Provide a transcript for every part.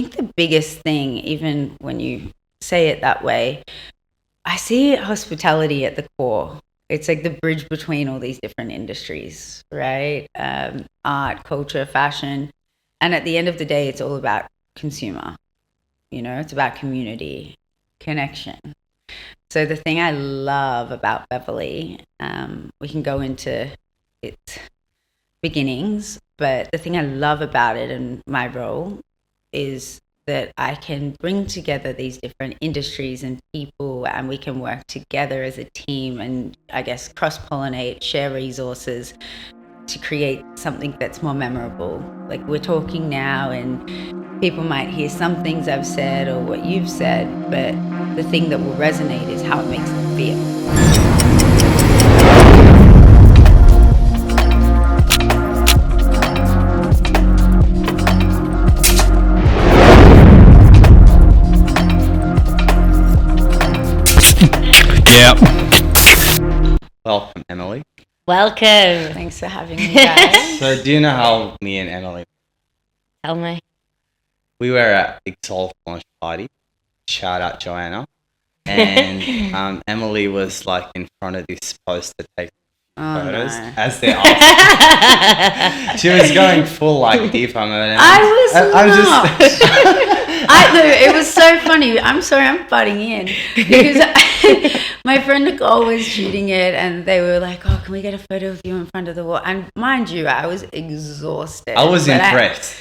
think the biggest thing, even when you say it that way, I see hospitality at the core. It's like the bridge between all these different industries, right? Art, culture, fashion. And at the end of the day, it's all about consumer. It's about community, connection. So the thing I love about Beverly, we can go into its beginnings, but the thing I love about it and my role is that I can bring together these different industries and people, and we can work together as a team and I guess cross-pollinate, share resources to create something that's more memorable. Like we're talking now and people might hear some things I've said or what you've said, but the thing that will resonate is how it makes them feel. Yeah. Welcome, Emily. Welcome. Thanks for having me, guys. So, do you know how me and Emily? Tell me. We were at Exalt launch party. Shout out Joanna. And Emily was like in front of this poster taking photos as they asked. She was going full like diva mode. It was so funny. I'm sorry, I'm butting in because my friend Nicole was shooting it, and they were like, "Oh, can we get a photo of you in front of the wall?" And mind you, I was exhausted. I was impressed.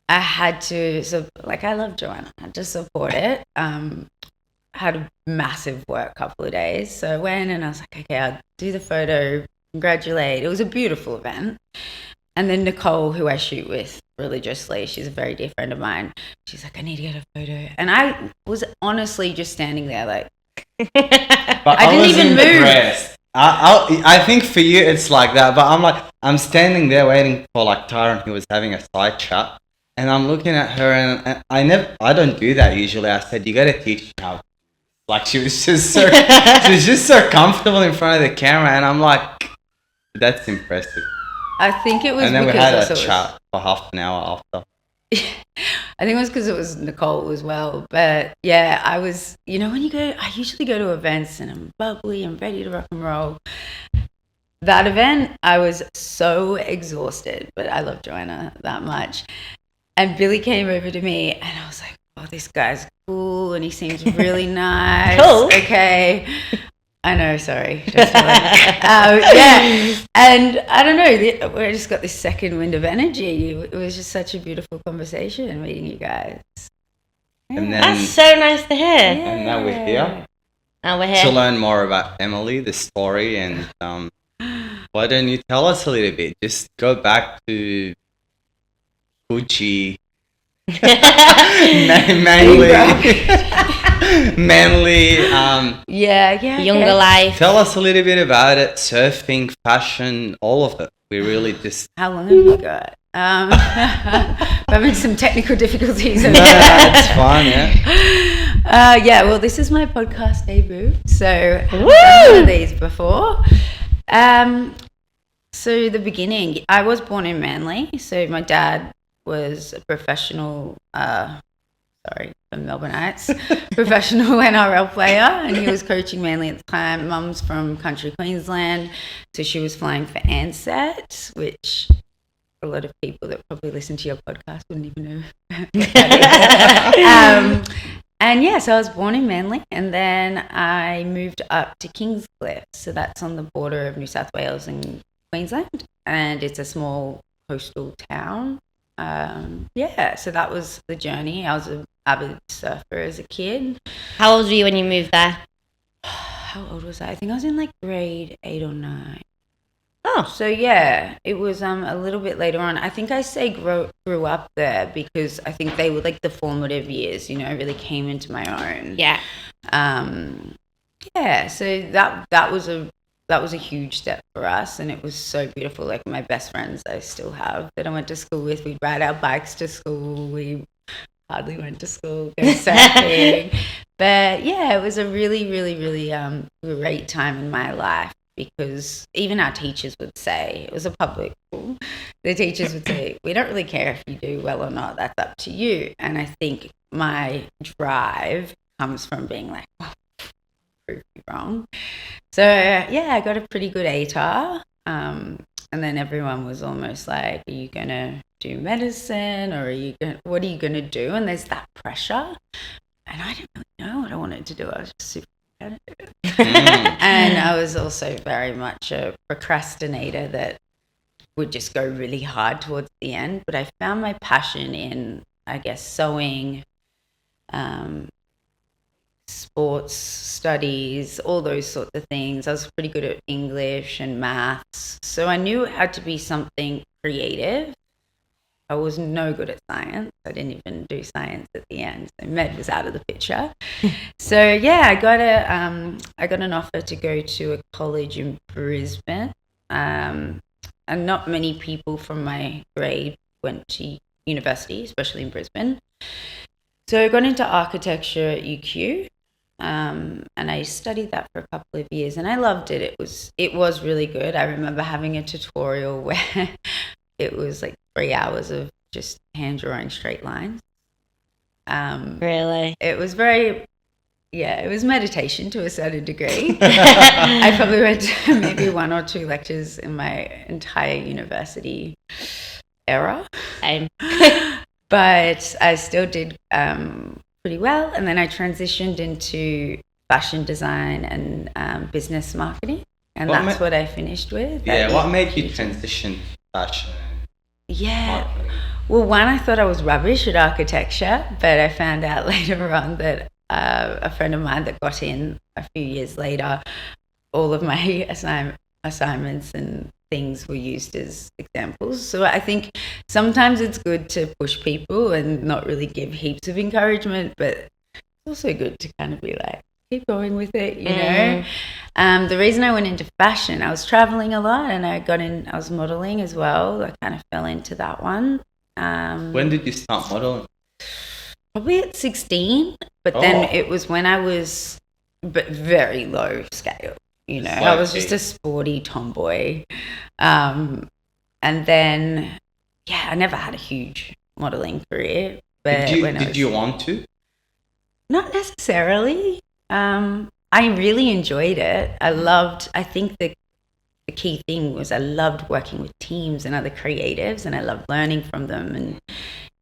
I had to, I love Joanna. I had to support it. Had a massive work couple of days, so I went and I was like, "Okay, I'll do the photo. Congratulate." It was a beautiful event. And then Nicole, who I shoot with religiously, she's a very dear friend of mine. She's like, "I need to get a photo." And I was honestly just standing there like, I didn't even move. I think for you it's like that, but I'm standing there waiting for like Tyron, who was having a side chat, and I'm looking at her and I don't do that usually. I said, "You got to teach me how." Like she was just so comfortable in front of the camera, and I'm like, that's impressive. I think it was, and then we had a chat for half an hour after. I think it was because it was Nicole as well. But yeah, I was, I usually go to events and I'm bubbly and ready to rock and roll. That event, I was so exhausted, but I love Joanna that much. And Billy came over to me and I was like, "Oh, this guy's cool and he seems really nice." Cool. Okay. I know, sorry. Yeah. And I don't know, we just got this second wind of energy. It was just such a beautiful conversation meeting you guys. And then, that's so nice to hear. Yeah. And now we're here. To learn more about Emily, the story, and why don't you tell us a little bit? Just go back to Gucci. Manly, younger life. Tell us a little bit about it. Surfing, fashion, all of it. We really just. How long have you got? We're having some technical difficulties. No, it's fine. Yeah. Well, this is my podcast debut, so I've done one of these before. So the beginning, I was born in Manly. So my dad was a professional. From Melbourne Heights, professional NRL player, and he was coaching Manly at the time. Mum's from country Queensland, so she was flying for Ansett, which a lot of people that probably listen to your podcast wouldn't even know what that is. And yeah, so I was born in Manly, and then I moved up to Kingscliff, so that's on the border of New South Wales and Queensland, and it's a small coastal town. So that was the journey. I was an avid surfer as a kid. How old were you when you moved there? How old was I? I think I was in like grade 8 or 9. Oh. So yeah, it was a little bit later on. I think I say grew up there because I think they were like the formative years, I really came into my own. Yeah. So that was a huge step for us, and it was so beautiful. Like my best friends I still have that I went to school with. We'd ride our bikes to school. We hardly went to school, go surfing. But yeah, it was a really, really, really great time in my life because even our teachers would say, it was a public school, the teachers would say, we don't really care if you do well or not, that's up to you. And I think my drive comes from being like, well, prove me wrong. So yeah, I got a pretty good ATAR. And then everyone was almost like, are you going to do medicine, or what are you going to do? And there's that pressure. And I didn't really know what I wanted to do. I was just super competitive. And I was also very much a procrastinator that would just go really hard towards the end. But I found my passion in, I guess, sewing, sports studies, all those sorts of things. I was pretty good at English and maths. So I knew it had to be something creative. I was no good at science. I didn't even do science at the end. So med was out of the picture. So yeah, I got an offer to go to a college in Brisbane. And not many people from my grade went to university, especially in Brisbane. So I got into architecture at UQ. And I studied that for a couple of years, and I loved it. It was really good. I remember having a tutorial where it was like 3 hours of just hand drawing straight lines. Really? It was it was meditation to a certain degree. I probably went to maybe 1 or 2 lectures in my entire university era. But I still did pretty well. And then I transitioned into fashion design and business marketing. And that's what I finished with. Yeah, what made you transition to fashion? Yeah. Well, one, I thought I was rubbish at architecture, but I found out later on that a friend of mine that got in a few years later, all of my assignments and things were used as examples. So I think sometimes it's good to push people and not really give heaps of encouragement, but it's also good to kind of be like, keep going with it, you know. The reason I went into fashion, I was traveling a lot, and I was modeling as well. I kind of fell into that one. When did you start modeling? Probably at 16, but then it was when I was, but very low scale. You know, I was just a sporty tomboy. And then, I never had a huge modeling career. But did you want to? Not necessarily. I really enjoyed it. I think the key thing was I loved working with teams and other creatives, and I loved learning from them. And,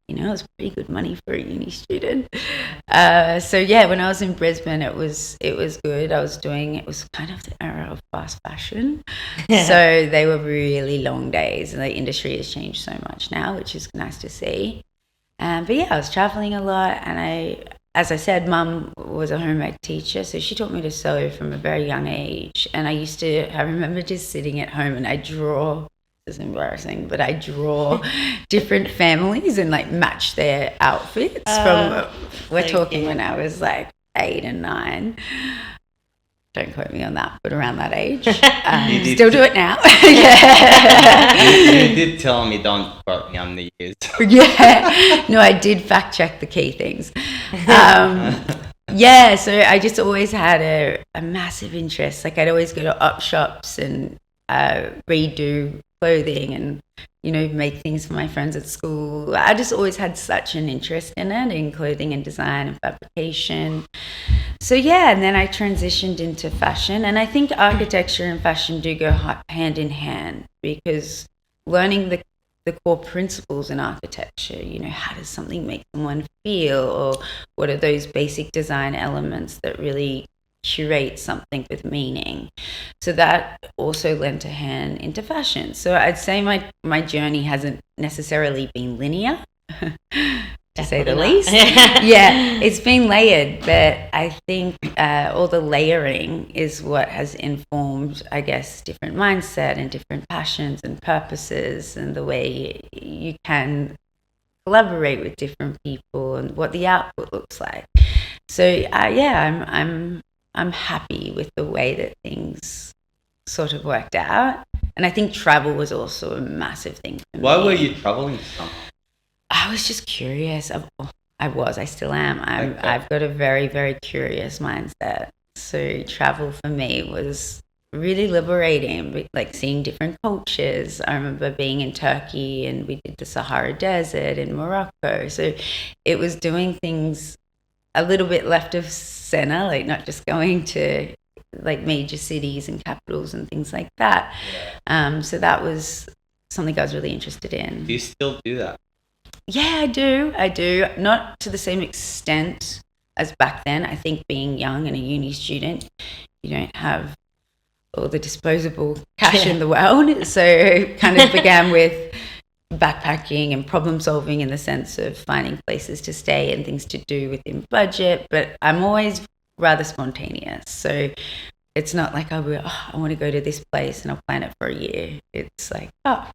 you know, it was pretty good money for a uni student. So when I was in Brisbane, it was good. It was kind of the era of fast fashion. So they were really long days, and the industry has changed so much now, which is nice to see. But I was traveling a lot, and as I said, Mum was a home ec teacher, so she taught me to sew from a very young age. And I remember just sitting at home and I draw. Is embarrassing, but I draw different families and like match their outfits we're talking when I was like 8 and 9. Don't quote me on that, but around that age. Still do it now. You did tell me don't quote me on the years. No, I did fact check the key things. So I just always had a massive interest. Like I'd always go to op shops and redo clothing and, you know, make things for my friends at school. I just always had such an interest in it, in clothing and design and fabrication. So and then I transitioned into fashion, and I think architecture and fashion do go hand in hand, because learning the core principles in architecture, you know, how does something make someone feel, or what are those basic design elements that really curate something with meaning. So that also lent a hand into fashion. So I'd say my journey hasn't necessarily been linear, to say the least. It's been layered, but I think all the layering is what has informed, I guess, different mindset and different passions and purposes, and the way you can collaborate with different people and what the output looks like. So I'm happy with the way that things sort of worked out. And I think travel was also a massive thing for me. Why were you traveling so much? I was just curious. I still am. I've got a very, very curious mindset. So travel for me was really liberating, like seeing different cultures. I remember being in Turkey and we did the Sahara Desert in Morocco. So it was doing things a little bit left of center, like not just going to like major cities and capitals and things like that. So that was something I was really interested in. Do you still do that? Yeah, I do. Not to the same extent as back then. I think being young and a uni student, you don't have all the disposable cash in the world. So it kind of began with backpacking and problem solving in the sense of finding places to stay and things to do within budget. But I'm always rather spontaneous. So it's not like I want to go to this place and I'll plan it for a year. It's like, I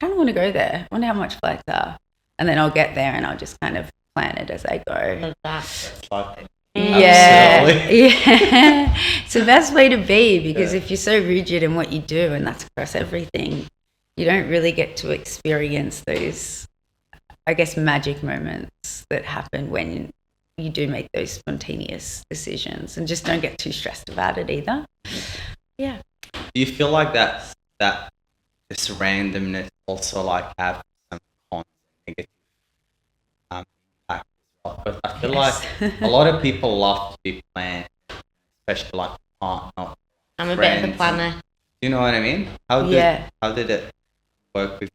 kind of want to go there. I wonder how much flights are. And then I'll get there and I'll just kind of plan it as I go. Love that. Yeah. It's the best way to be, because if you're so rigid in what you do and that's across everything, you don't really get to experience those, I guess, magic moments that happen when you do make those spontaneous decisions, and just don't get too stressed about it either. Yeah. Do you feel like that this randomness also like have some negative impact as well? But I feel like a lot of people love to be planned, especially like partner. I'm a bit of a planner. You know what I mean? How did it work with you?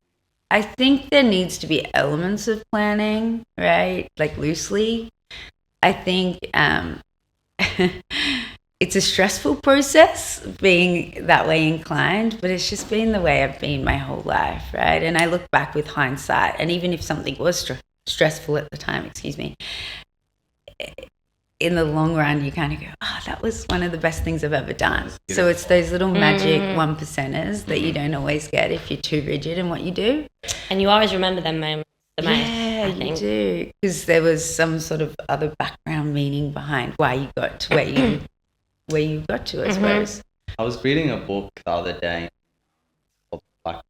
I think there needs to be elements of planning, right? Like loosely. I think it's a stressful process being that way inclined, but it's just been the way I've been my whole life, right? And I look back with hindsight, and even if something was stressful at the time, in the long run, you kind of go, that was one of the best things I've ever done. So it's those little magic 1%ers that you don't always get if you're too rigid in what you do. And you always remember them moments the most. Yeah, you do. Because there was some sort of other background meaning behind why you got to where you got to, I suppose. I was reading a book the other day called like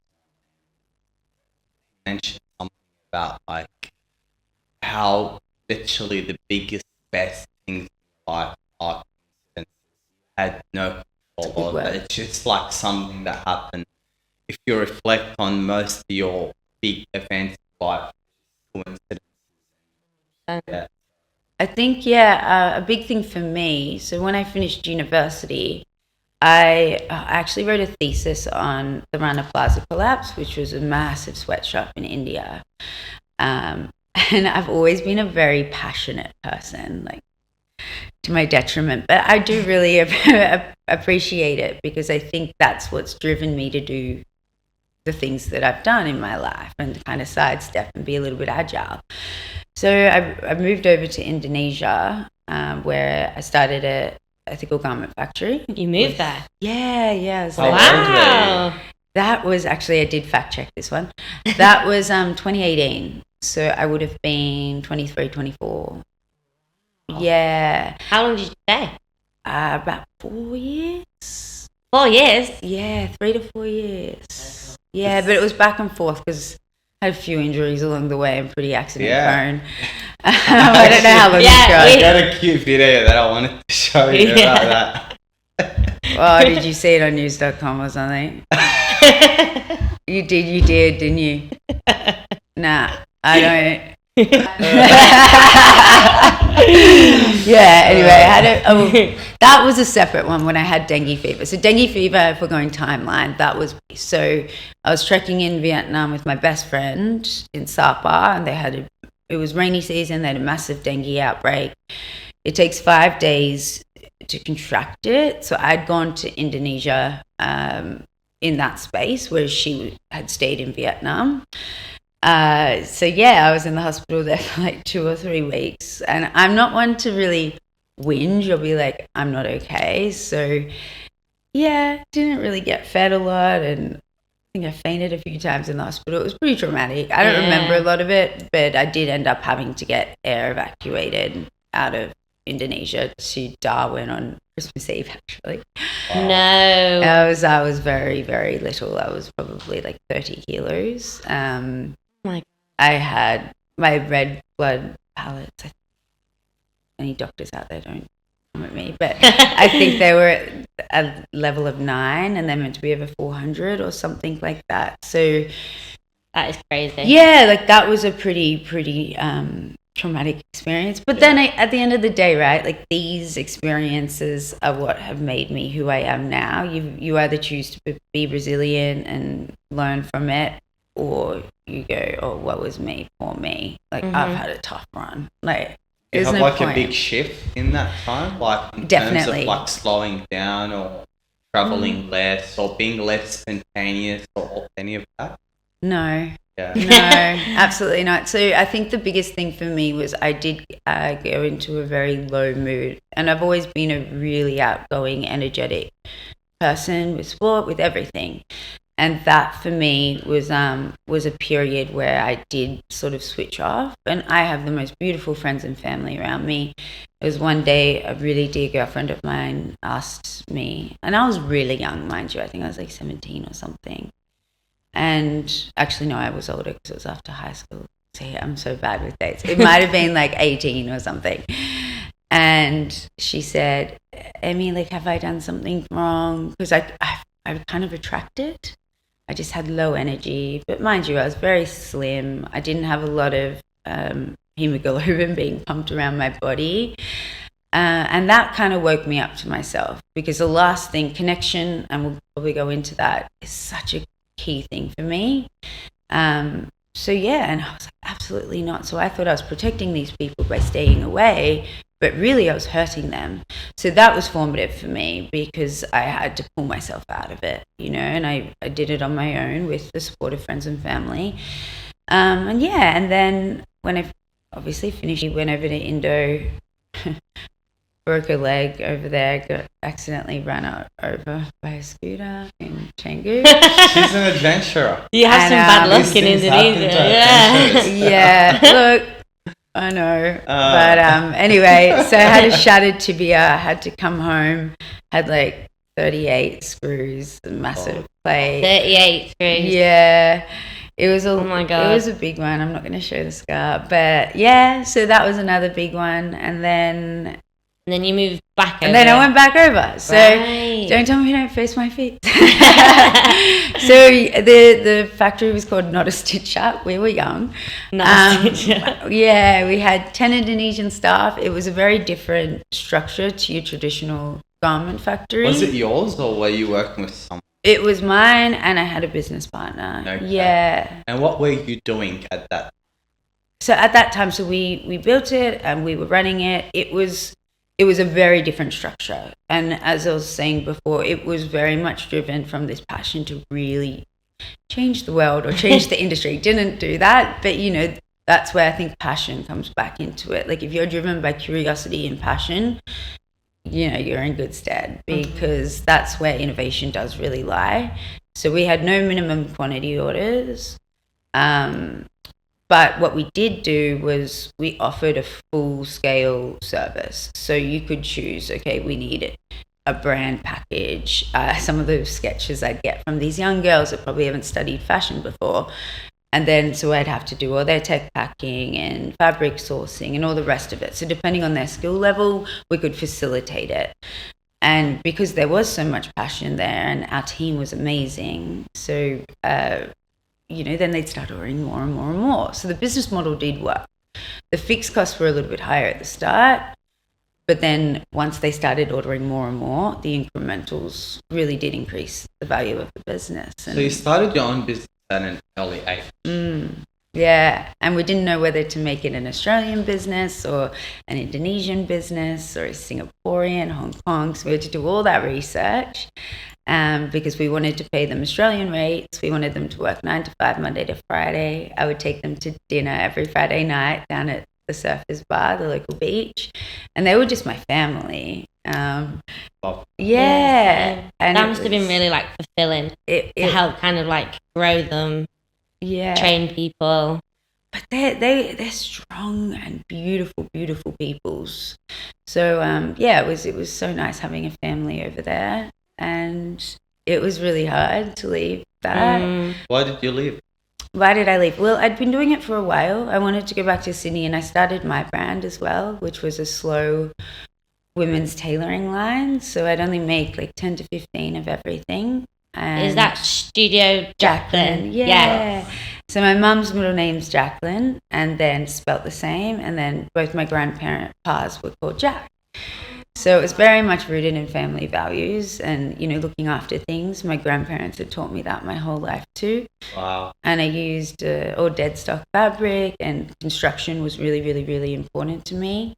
mentioned something about like how literally the biggest best things in life are coincidences. You had no control over it. It's just like something that happened. If you reflect on most of your big events in life, coincidences. Yeah. I think, a big thing for me, so when I finished university, I actually wrote a thesis on the Rana Plaza collapse, which was a massive sweatshop in India. And I've always been a very passionate person, like to my detriment, but I do really appreciate it, because I think that's what's driven me to do the things that I've done in my life and kind of sidestep and be a little bit agile. So I moved over to Indonesia, where I started a ethical garment factory. You moved there? Yeah. So wow. That was actually, I did fact check this one. That was 2018. So I would have been 23, 24. Yeah. How long did you stay? About 4 years. 4 years? Yeah, 3 to 4 years. Yeah, but it was back and forth because I had a few injuries along the way. I'm pretty accident prone. I don't know how long it's going. I got a cute video that I wanted to show you about that. Oh, did you see it on news.com or something? You did, didn't you? Nah, I don't. Yeah, anyway, that was a separate one when I had dengue fever. So dengue fever, if we're going timeline, so I was trekking in Vietnam with my best friend in Sapa, and it was rainy season, they had a massive dengue outbreak. It takes 5 days to contract it. So I'd gone to Indonesia in that space, where she had stayed in Vietnam. I was in the hospital there for like 2 or 3 weeks, and I'm not one to really whinge or be like, I'm not okay. So didn't really get fed a lot, and I think I fainted a few times in the hospital. It was pretty traumatic. I don't remember a lot of it, but I did end up having to get air evacuated out of Indonesia to Darwin on Christmas Eve, actually. Wow. No. I was very, very little. I was probably like 30 kilos. I had my red blood pellets. Any doctors out there don't know at me, but I think they were at a level of 9 and they're meant to be over 400 or something like that. So that is crazy. Yeah, like that was a pretty traumatic experience. But then at the end of the day, right, like these experiences are what have made me who I am now. You either choose to be resilient and learn from it, or you go, oh, what was me, poor me. Like I've had a tough run. Like you have no like point. a big shift in that time, like in Definitely. terms of like slowing down or traveling less or being less spontaneous or any of that. No. Yeah. No, absolutely not. So I think the biggest thing for me was I did go into a very low mood, and I've always been a really outgoing, energetic person with sport, with everything. And that for me was a period where I did sort of switch off. And I have the most beautiful friends and family around me. It was one day a really dear girlfriend of mine asked me, and I was really young, mind you. I think I was like 17 or something. And actually, no, I was older because it was after high school. See, I'm so bad with dates. It might have been like 18 or something. And she said, Emmy, like, have I done something wrong? Because I kind of attracted. I just had low energy. But mind you, I was very slim. I didn't have a lot of hemoglobin being pumped around my body. And that kind of woke me up to myself, because the last thing, connection, and we'll probably go into that, is such a key thing for me. So yeah, and I was like, absolutely not. So I thought I was protecting these people by staying away, but really I was hurting them. So that was formative for me, because I had to pull myself out of it, and I did it on my own with the support of friends and family. And then when I obviously finished, I went over to Indo, broke a leg over there, got accidentally run over by a scooter in Canggu. She's an adventurer. You have some bad luck in Indonesia. Yeah, look, I know. But anyway, so I had a shattered tibia, had to come home, had like 38 screws, a massive plate. 38 screws. Yeah. It was oh my God. It was a big one. I'm not going to show the scar, but yeah, so that was another big one. And then you moved back over. And then I went back over. So don't tell me I don't face my feet. So the factory was called Not a Stitch Up. We were young. Not a Stitch Up. Yeah, we had 10 Indonesian staff. It was a very different structure to your traditional garment factory. Was it yours, or were you working with someone? It was mine, and I had a business partner. Okay. Yeah. And what were you doing at that? So at that time, we built it and we were running it. It was a very different structure. And as I was saying before, it was very much driven from this passion to really change the world or change the industry. Didn't do that, but that's where I think passion comes back into it. Like if you're driven by curiosity and passion, you're in good stead, because that's where innovation does really lie. So we had no minimum quantity orders. But what we did do was we offered a full-scale service. So you could choose, okay, we need a brand package. Some of the sketches I'd get from these young girls that probably haven't studied fashion before. And then so I'd have to do all their tech packing and fabric sourcing and all the rest of it. So depending on their skill level, we could facilitate it. And because there was so much passion there and our team was amazing, so then they'd start ordering more and more and more. So the business model did work. The fixed costs were a little bit higher at the start, but then once they started ordering more and more, the incrementals really did increase the value of the business. And so you started your own business at an early age. Yeah, and we didn't know whether to make it an Australian business or an Indonesian business or a Singaporean, Hong Kong. So we had to do all that research. Because we wanted to pay them Australian rates. We wanted them to work 9 to 5, Monday to Friday. I would take them to dinner every Friday night down at the Surfers Bar, the local beach. And they were just my family. Yeah. And that must have been really fulfilling to help kind of grow them, train people. But they're strong and beautiful, beautiful peoples. So, it was so nice having a family over there. And it was really hard to leave that. Why did you leave? Why did I leave? Well, I'd been doing it for a while. I wanted to go back to Sydney, and I started my brand as well, which was women's tailoring line. So I'd only make like 10 to 15 of everything. And is that Studio Jacqueline? Yeah. So my mum's middle name's Jacqueline, and then spelt the same, and then both my grandparents were called Jack. So it was very much rooted in family values and, looking after things. My grandparents had taught me that my whole life too. Wow. And I used all dead stock fabric, and construction was really, really, really important to me.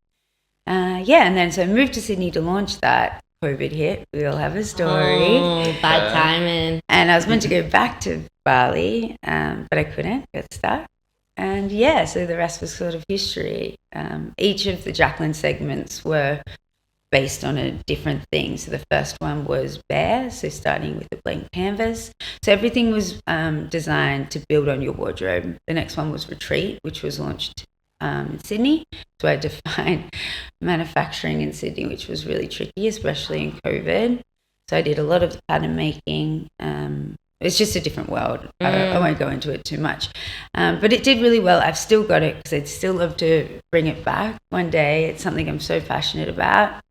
And then so I moved to Sydney to launch that. COVID hit. We all have a story. Oh, bad timing. And I was meant to go back to Bali, but I couldn't. Got stuck. And so the rest was sort of history. Each of the Jacqueline segments were based on a different thing. So the first one was Bear, so starting with the blank canvas. So everything was designed to build on your wardrobe. The next one was Retreat, which was launched in Sydney. So I defined manufacturing in Sydney, which was really tricky, especially in COVID. So I did a lot of the pattern making. It's just a different world. I won't go into it too much. But it did really well. I've still got it because I'd still love to bring it back one day. It's something I'm so passionate about.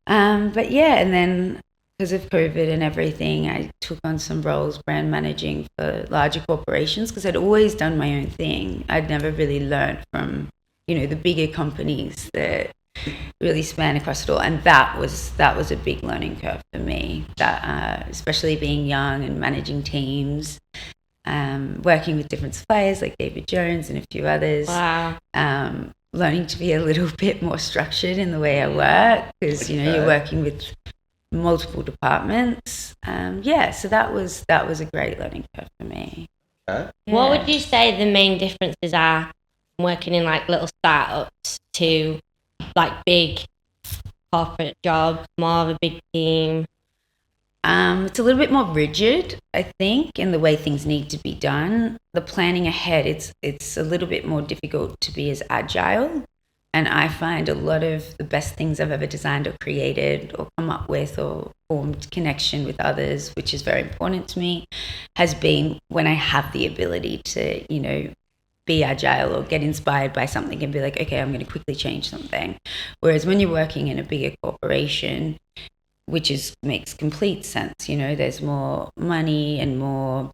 And then because of COVID and everything, I took on some roles brand managing for larger corporations because I'd always done my own thing. I'd never really learned from, the bigger companies that really span across it all. And that was a big learning curve for me, that especially being young and managing teams, working with different suppliers like David Jones and a few others. Wow. Learning to be a little bit more structured in the way I work because, you're working with multiple departments. So that was a great learning curve for me. Okay. Yeah. What would you say the main differences are from working in like little startups to like big corporate jobs, more of a big team? It's a little bit more rigid, I think, in the way things need to be done. The planning ahead, it's a little bit more difficult to be as agile. And I find a lot of the best things I've ever designed or created or come up with or formed connection with others, which is very important to me, has been when I have the ability to, be agile or get inspired by something and be like, okay, I'm going to quickly change something. Whereas when you're working in a bigger corporation, which makes complete sense, there's more money and more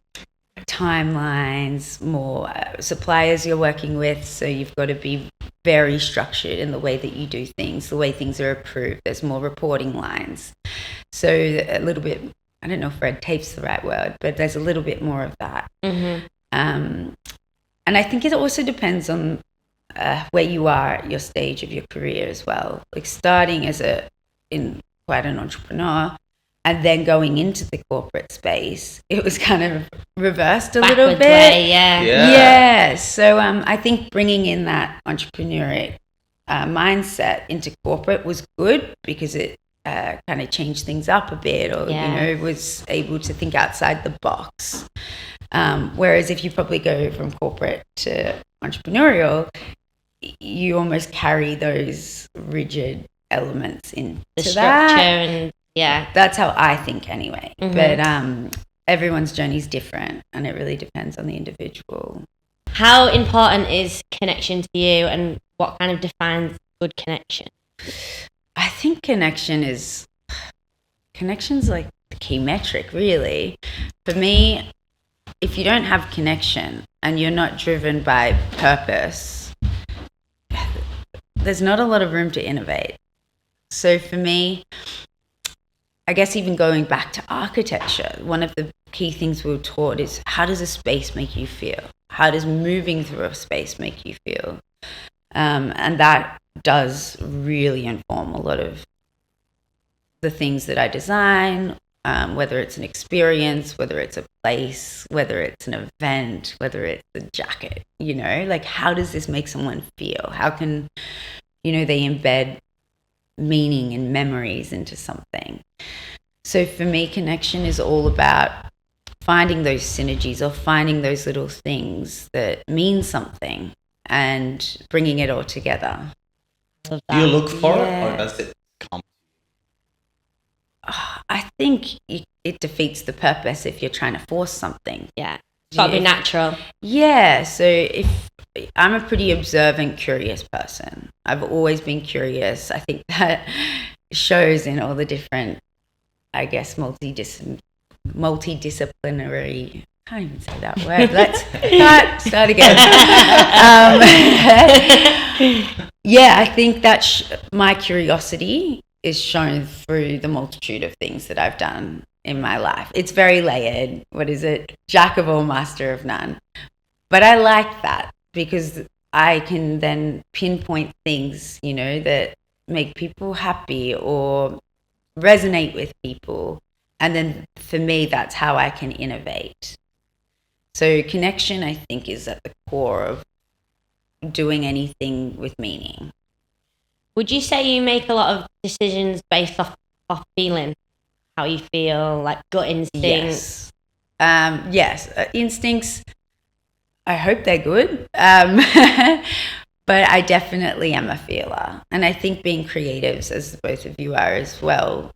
timelines, more suppliers you're working with, so you've got to be very structured in the way that you do things, the way things are approved. There's more reporting lines. So a little bit, I don't know if red tape's the right word, but there's a little bit more of that. Mm-hmm. And I think it also depends on where you are at your stage of your career as well. Like starting in quite an entrepreneur and then going into the corporate space, it was kind of reversed a little bit. Way, yeah. Yeah. So I think bringing in that entrepreneurial mindset into corporate was good because it kind of changed things up a bit, or was able to think outside the box. Whereas if you probably go from corporate to entrepreneurial, you almost carry those rigid elements into the structure and that's how I think anyway. Mm-hmm. But everyone's journey is different, and it really depends on the individual. How important is connection to you, and what kind of defines good connection? I think connection's like the key metric, really. For me, if you don't have connection and you're not driven by purpose, there's not a lot of room to innovate. So for me, I guess even going back to architecture, one of the key things we were taught is, how does a space make you feel? How does moving through a space make you feel? And that does really inform a lot of the things that I design, whether it's an experience, whether it's a place, whether it's an event, whether it's a jacket, like how does this make someone feel? How can, they embed meaning and memories into something? So for me, connection is all about finding those synergies or finding those little things that mean something and bringing it all together. Do you look for it, or does it come? I think it defeats the purpose if you're trying to force something. Yeah, it's got to be natural. Yeah, so if I'm a pretty observant, curious person. I've always been curious. I think that shows in all the different, I guess, multidisciplinary. I can't even say that word. Let's start again. Yeah, I think that my curiosity is shown through the multitude of things that I've done in my life. It's very layered. What is it? Jack of all, master of none. But I like that because I can then pinpoint things, that make people happy or resonate with people. And then for me, that's how I can innovate. So connection, I think, is at the core of doing anything with meaning. Would you say you make a lot of decisions based off feeling, how you feel, like gut instinct? Yes. Instincts, I hope they're good. But I definitely am a feeler. And I think being creatives, as both of you are as well,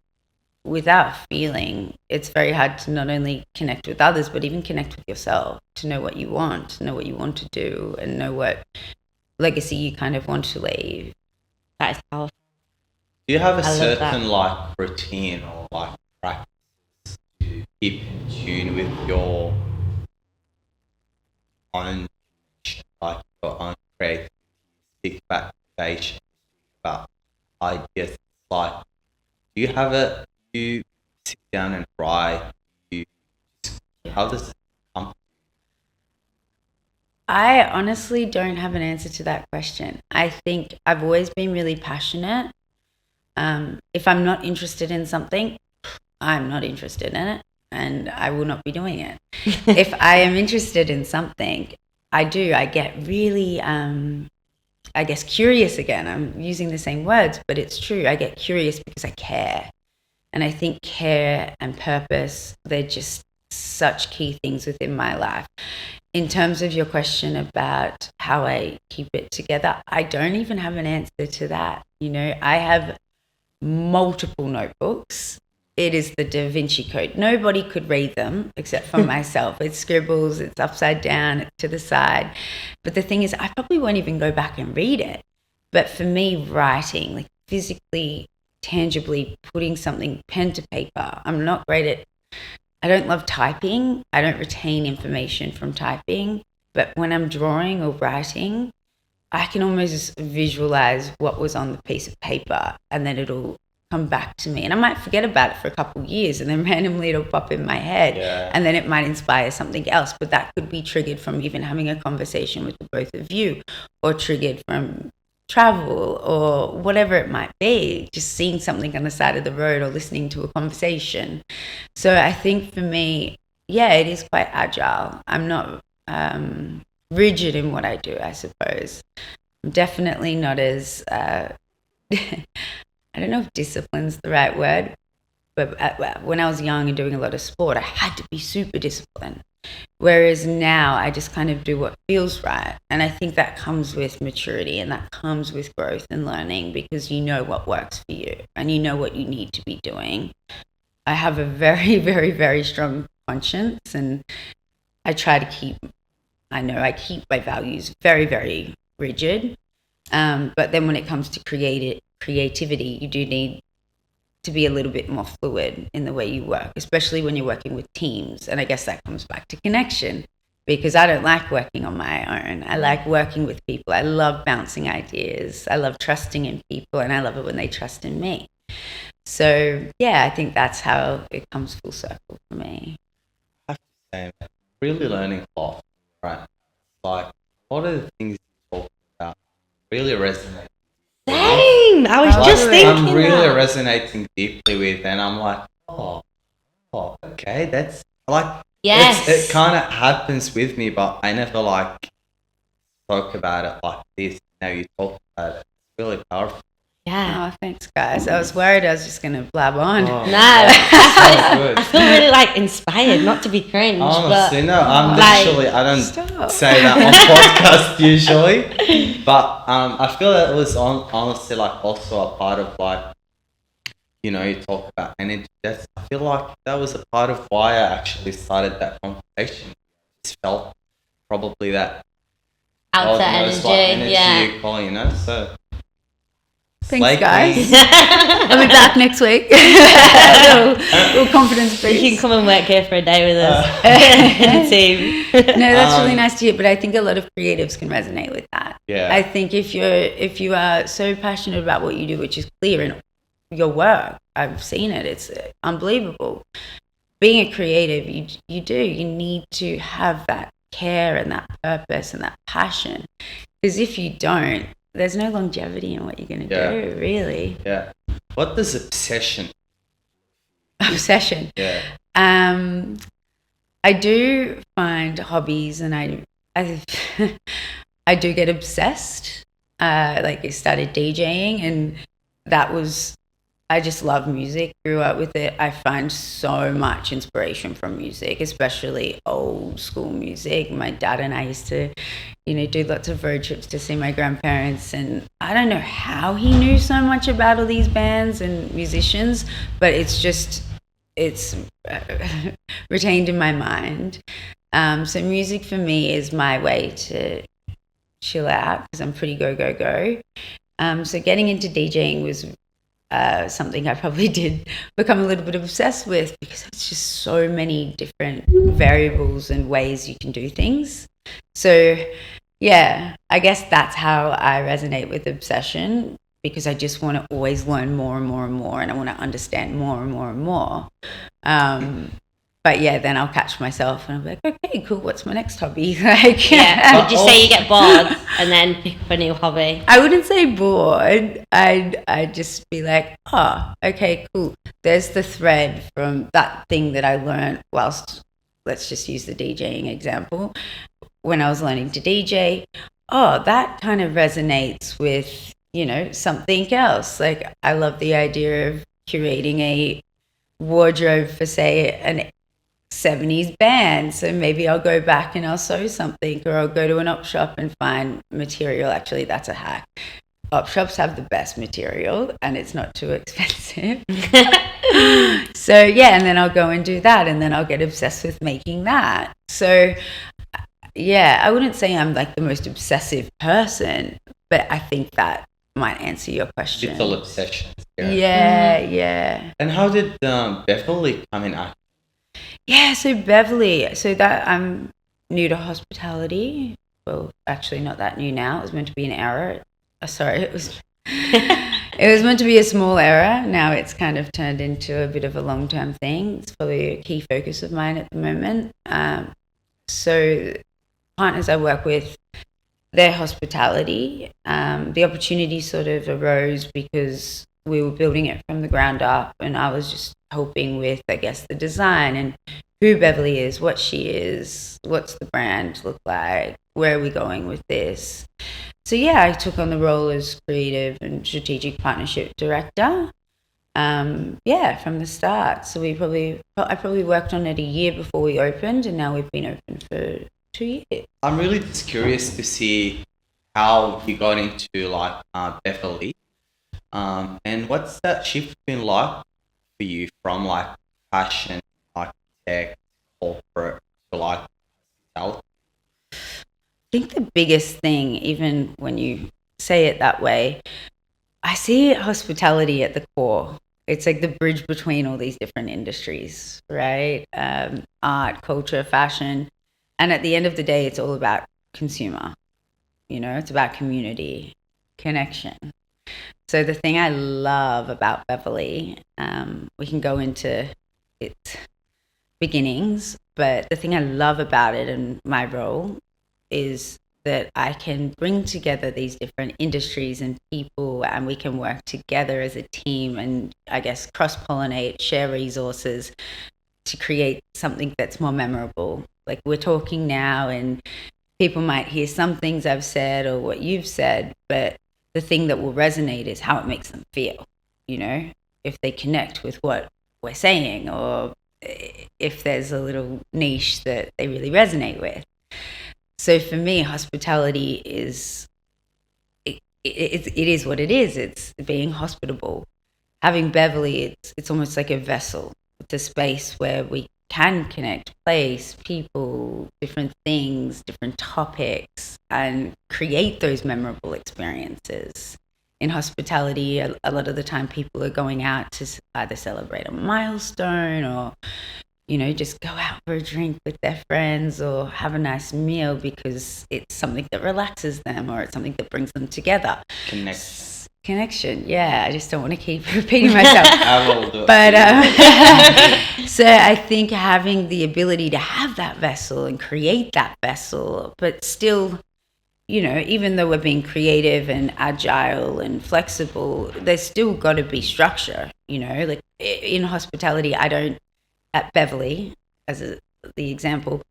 without feeling, it's very hard to not only connect with others, but even connect with yourself, to know what you want, to know what you want to do, and know what legacy you kind of want to leave. That is powerful. Do you have a certain like routine or like practice to keep in tune with your own, like your own creativity, speak about innovation, speak about ideas? Like, do you have it? You sit down and write? How does it come? I honestly don't have an answer to that question. I think I've always been really passionate. If I'm not interested in something, I'm not interested in it, and I will not be doing it. If I am interested in something, I get really, I guess, curious again. I'm using the same words, but it's true. I get curious because I care. And I think care and purpose, they're just such key things within my life. In terms of your question about how I keep it together, I don't even have an answer to that. I have multiple notebooks. It is the Da Vinci Code. Nobody could read them except for myself. It's scribbles, it's upside down, it's to the side. But the thing is, I probably won't even go back and read it. But for me, writing, like physically, tangibly putting something pen to paper, I'm not great at, I don't love typing. I don't retain information from typing. But when I'm drawing or writing, I can almost visualize what was on the piece of paper, and then it'll come back to me. And I might forget about it for a couple of years, and then randomly it'll pop in my head. Yeah. And then it might inspire something else. But that could be triggered from even having a conversation with the both of you, or triggered from travel, or whatever it might be, just seeing something on the side of the road or listening to a conversation. So I think for me, yeah, it is quite agile. I'm not rigid in what I do, I suppose. I'm definitely not as, I don't know if discipline's the right word, but when I was young and doing a lot of sport, I had to be super disciplined. Whereas now I just kind of do what feels right. And I think that comes with maturity, and that comes with growth and learning, because you know what works for you and you know what you need to be doing. I have a very, very, very strong conscience, and I keep my values very, very rigid. But then when it comes to creativity, you do need to be a little bit more fluid in the way you work, especially when you're working with teams. And I guess that comes back to connection, because I don't like working on my own. I like working with people. I love bouncing ideas. I love trusting in people, and I love it when they trust in me. So, yeah, I think that's how it comes full circle for me. I have to say, I'm really learning a lot, right? Like, a lot of the things you talk about really resonate. Same. I was just thinking I'm really that. resonating deeply with, and I'm like, oh, okay, that's like, Yes. it kind of happens with me, but I never like spoke about it like this. Now you talk about it. It's really powerful. Yeah. Oh, thanks, guys. I was worried I was just going to blab on. Oh, No. that's so good. I feel really like inspired, not to be cringe. Honestly, but no, I'm like- literally, I don't Stop. say that on podcast usually, but I feel that it was honestly like also a part of like, you talk about energy. I feel like that was a part of why I actually started that conversation. I just felt probably that outer most, energy, like, energy yeah. you call, so Thanks, Like guys. me. I'll be back next week. Little confidence boost. You can come and work here for a day with us. The team. No, that's really nice to hear. But I think a lot of creatives can resonate with that. Yeah. I think if you are so passionate about what you do, which is clear in your work, I've seen it. It's unbelievable. Being a creative, you need to have that care and that purpose and that passion. Because if you don't, there's no longevity in what you're going to do, really. Yeah. What does obsession? Obsession. Yeah. I do find hobbies, and I I do get obsessed. Like I started DJing, and that was, I just love music, grew up with it. I find so much inspiration from music, especially old school music. My dad and I used to, do lots of road trips to see my grandparents, and I don't know how he knew so much about all these bands and musicians, but it's retained in my mind. So music for me is my way to chill out because I'm pretty go. So getting into DJing was something I probably did become a little bit obsessed with because it's just so many different variables and ways you can do things. So yeah, I guess that's how I resonate with obsession, because I just want to always learn more and more and more, and I want to understand more and more and more. But yeah, then I'll catch myself and I'll be like, okay, cool, what's my next hobby? Yeah. Would you say you get bored and then pick up a new hobby? I wouldn't say bored. I'd just be like, oh, okay, cool. There's the thread from that thing that I learned whilst, let's just use the DJing example. When I was learning to DJ, oh, that kind of resonates with, something else. Like I love the idea of curating a wardrobe for, say, an 70s band, so maybe I'll go back and I'll sew something, or I'll go to an op shop and find material. Actually, that's a hack. Op shops have the best material and it's not too expensive. So yeah, and then I'll go and do that, and then I'll get obsessed with making that. So yeah, I wouldn't say I'm like the most obsessive person, but I think that might answer your question. Little obsessions. Yeah. And how did Beverly come in? Yeah, so Beverly, that I'm new to hospitality. Well, actually not that new now. It was meant to be an error. It was meant to be a small error. Now it's kind of turned into a bit of a long-term thing. It's probably a key focus of mine at the moment. So partners I work with, their hospitality. The opportunity sort of arose because we were building it from the ground up, and I was just helping with, I guess, the design and who Beverly is, what she is, what's the brand look like, where are we going with this. So yeah, I took on the role as creative and strategic partnership director. From the start. So I probably worked on it a year before we opened, and now we've been open for 2 years. I'm really just curious to see how you got into Beverly, and what's that shift been like for you from fashion, architect, corporate to hospitality? I think the biggest thing, even when you say it that way, I see hospitality at the core. It's like the bridge between all these different industries, right? Art, culture, fashion. And at the end of the day, it's all about consumer. It's about community, connection. So the thing I love about Beverly, we can go into its beginnings, but the thing I love about it and my role is that I can bring together these different industries and people, and we can work together as a team and, I guess, cross-pollinate, share resources to create something that's more memorable. Like we're talking now and people might hear some things I've said or what you've said, but the thing that will resonate is how it makes them feel, if they connect with what we're saying, or if there's a little niche that they really resonate with. So for me, hospitality is, it is what it is. It's being hospitable. Having Beverly, it's almost like a vessel. It's a space where we can connect place, people, different things, different topics, and create those memorable experiences. in hospitality, a lot of the time people are going out to either celebrate a milestone or, just go out for a drink with their friends or have a nice meal because it's something that relaxes them or it's something that brings them together. Connection, yeah. I just don't want to keep repeating myself. But so I think having the ability to have that vessel and create that vessel, but still, even though we're being creative and agile and flexible, there's still got to be structure. Like in hospitality, at Beverly, the example,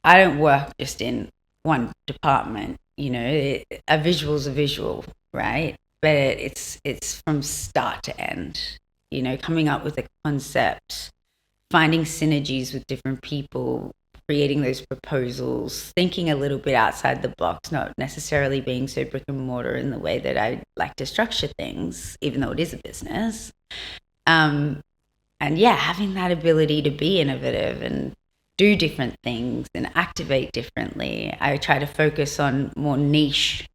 I don't work just in one department. A visual's a visual, right? But it's from start to end, coming up with a concept, finding synergies with different people, creating those proposals, thinking a little bit outside the box, not necessarily being so brick and mortar in the way that I like to structure things, even though it is a business. And yeah, having that ability to be innovative and do different things and activate differently. I try to focus on more niche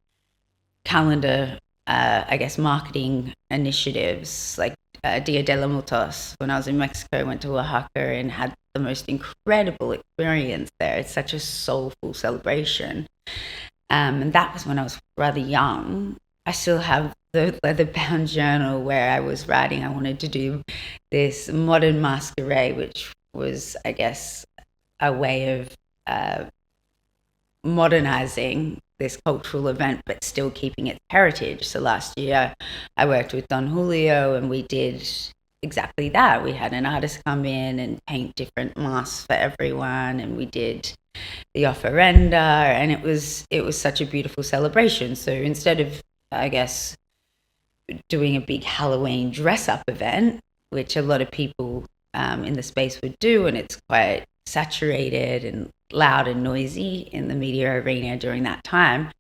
calendar marketing initiatives like Dia de los Muertos. When I was in Mexico, I went to Oaxaca and had the most incredible experience there. It's such a soulful celebration. And that was when I was rather young. I still have the leather-bound journal where I was writing I wanted to do this modern masquerade, which was, I guess, a way of modernizing this cultural event but still keeping its heritage. So last year I worked with Don Julio and we did exactly that. We had an artist come in and paint different masks for everyone, and we did the offerenda, and it was such a beautiful celebration. So instead of, I guess, doing a big Halloween dress up event, which a lot of people in the space would do, and it's quite saturated and loud and noisy in the media arena during that time,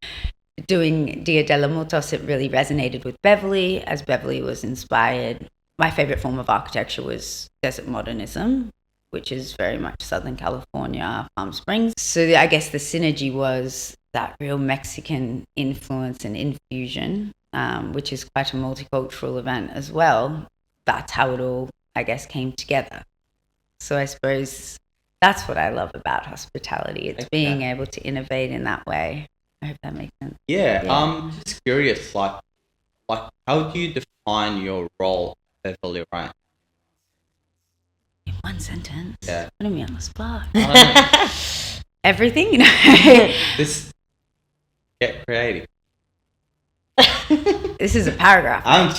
doing Dia de los Muertos, it really resonated with Beverly, as Beverly was inspired. My favorite form of architecture was desert modernism, which is very much Southern California, Palm Springs. So I guess the synergy was that real Mexican influence and infusion, which is quite a multicultural event as well. That's how it all, I guess, came together. So I suppose that's what I love about hospitality. It's being able to innovate in that way. I hope that makes sense. Yeah. I'm just curious, like how do you define your role at Beverly right? In one sentence? Yeah. Putting me on the spot. I Everything, This get creative. This is a paragraph. I'm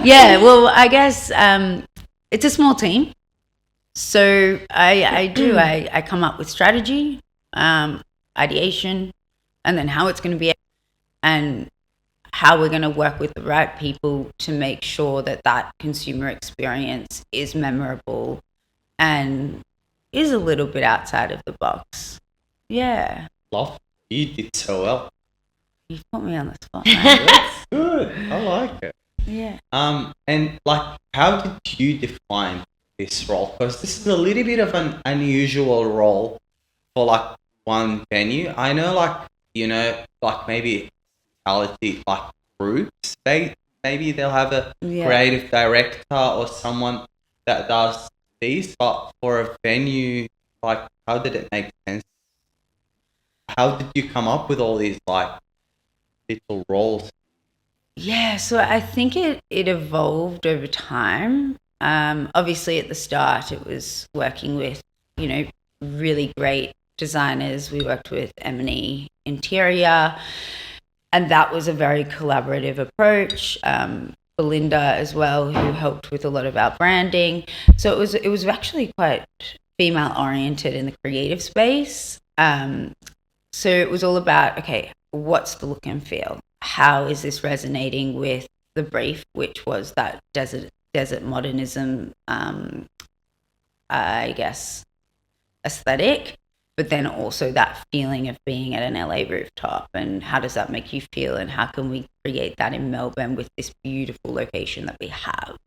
Yeah, well, I guess it's a small team. So I come up with strategy, ideation, and then how it's going to be and how we're going to work with the right people to make sure that consumer experience is memorable and is a little bit outside of the box. Yeah. Love. You did so well. You put me on the spot. That's good. I like it. Yeah. And like, how did you define this role? Because this is a little bit of an unusual role for like one venue. I know, like, like maybe hospitality like groups, maybe they'll have a creative director or someone that does these, but for a venue, like, how did it make sense? How did you come up with all these like little roles? Yeah, so I think it evolved over time. Obviously at the start it was working with, really great designers. We worked with Emily Interior, and that was a very collaborative approach. Belinda as well, who helped with a lot of our branding. So it was actually quite female oriented in the creative space. So it was all about, okay, what's the look and feel? How is this resonating with the brief, which was that desert modernism, I guess, aesthetic, but then also that feeling of being at an LA rooftop, and how does that make you feel, and how can we create that in Melbourne with this beautiful location that we have?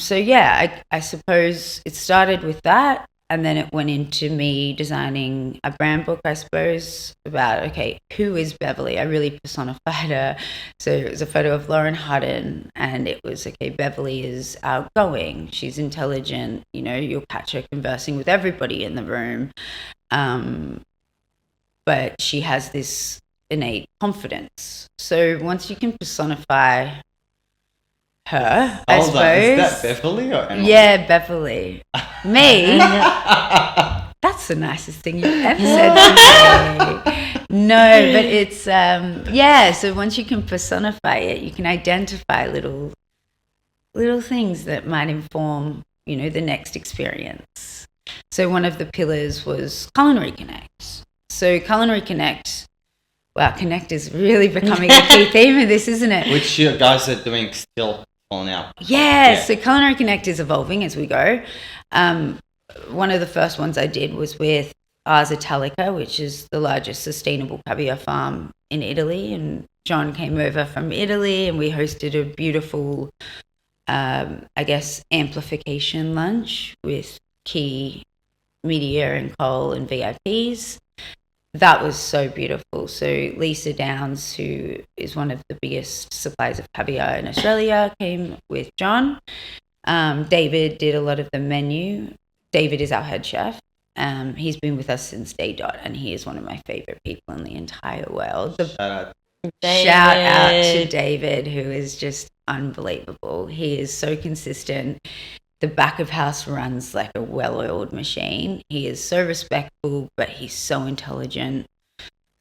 So yeah, I suppose it started with that, and then it went into me designing a brand book, I suppose, about, okay, who is Beverly? I really personified her. So it was a photo of Lauren Hutton, and it was, okay, Beverly is outgoing. She's intelligent. You know, you'll catch her conversing with everybody in the room. But she has this innate confidence. So once you can personify her, I suppose. Is that Beverly or Emily? Yeah, Beverly. Me? That's the nicest thing you've ever said to me. No, but it's, so once you can personify it, you can identify little things that might inform, you know, the next experience. So one of the pillars was Culinary Connect. So Culinary Connect, wow, Connect is really becoming a key theme of this, isn't it? Which you guys are doing still now. Yeah, so Culinary Connect is evolving as we go. One of the first ones I did was with Ars Italica, which is the largest sustainable caviar farm in Italy. And John came over from Italy, and we hosted a beautiful, amplification lunch with key media and Cole and VIPs. That was so beautiful. So Lisa Downs, who is one of the biggest suppliers of caviar in Australia, came with John. David did a lot of the menu. David is our head chef. He's been with us since day dot, and he is one of my favorite people in the entire world. Shout out to David, who is just unbelievable. He is so consistent. The back of house runs like a well-oiled machine. He is so respectful, but he's so intelligent.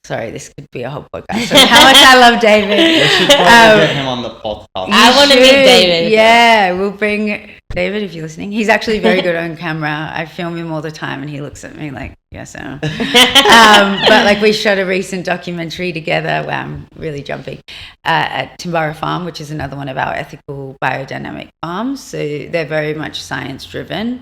Sorry, this could be a whole podcast. How much I love David. We should probably get him on the podcast. I want to meet David. Yeah, we'll bring David if you're listening. He's actually very good on camera. I film him all the time, and he looks at me like, yes, I am. But like, we shot a recent documentary together. Wow, I'm really jumping. At Timbara Farm, which is another one of our ethical biodynamic farms. So they're very much science-driven.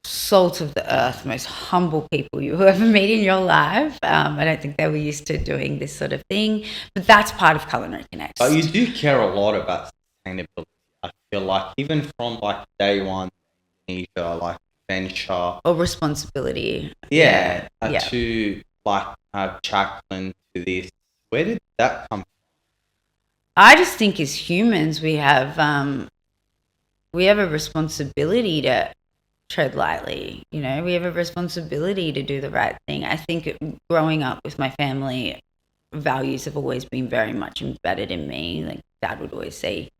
Salt of the earth, most humble people you will ever meet in your life. I don't think they were used to doing this sort of thing, but that's part of Culinary Connect. But you do care a lot about sustainability. I feel like even from like day one, Indonesia, like venture or responsibility. To like have Jacqueline to this. Where did that come from? I just think as humans we have a responsibility to tread lightly. You know, we have a responsibility to do the right thing. I think growing up with my family, values have always been very much embedded in me. Like Dad would always say,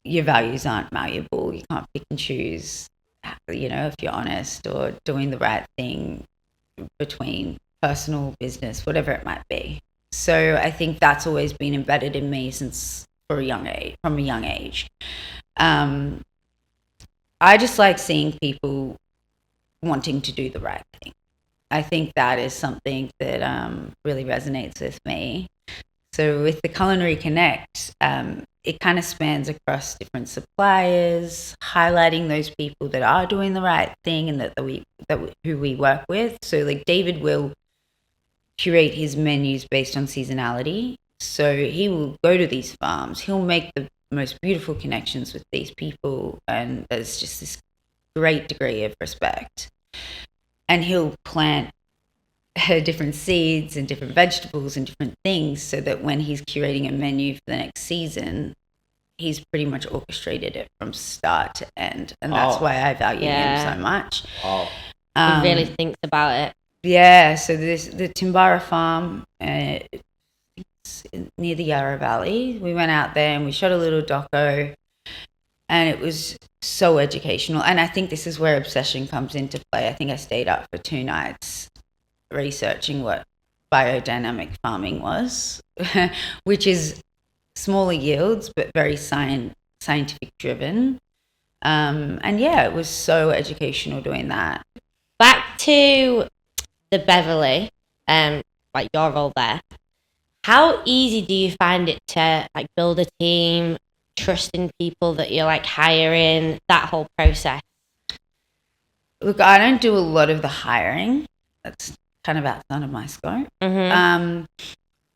your values aren't malleable. You can't pick and choose, you know, if you're honest, or doing the right thing between personal, business, whatever it might be. So I think that's always been embedded in me from a young age. I just like seeing people wanting to do the right thing. I think that is something that really resonates with me. So with the Culinary Connect, it kind of spans across different suppliers, highlighting those people that are doing the right thing and who we work with. So like David will curate his menus based on seasonality. So he will go to these farms. He'll make the most beautiful connections with these people, and there's just this great degree of respect. And he'll plant different seeds and different vegetables and different things so that when he's curating a menu for the next season, he's pretty much orchestrated it from start to end. And that's why I value him so much. He really thinks about it. Yeah, so the Timbara farm, it's near the Yarra Valley. We went out there and we shot a little doco, and it was so educational. And I think this is where obsession comes into play. I think I stayed up for 2 nights researching what biodynamic farming was, which is smaller yields but very scientific driven. And yeah, it was so educational doing that. Back to the Beverly, like your role there. How easy do you find it to like build a team, trusting people that you're like hiring, that whole process? Look, I don't do a lot of the hiring. That's kind of outside of my scope. Mm-hmm.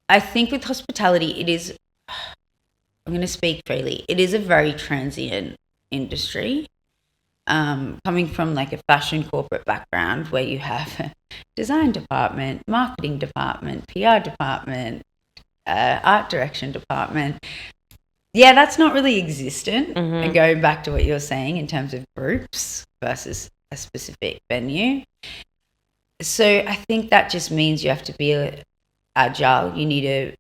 I think with hospitality, it is, I'm going to speak freely, it is a very transient industry. coming from like a fashion corporate background where you have a design department, marketing department, PR department, art direction department. Yeah, that's not really existent. And going back to what you're saying in terms of groups versus a specific venue. So I think that just means you have to be agile. You need to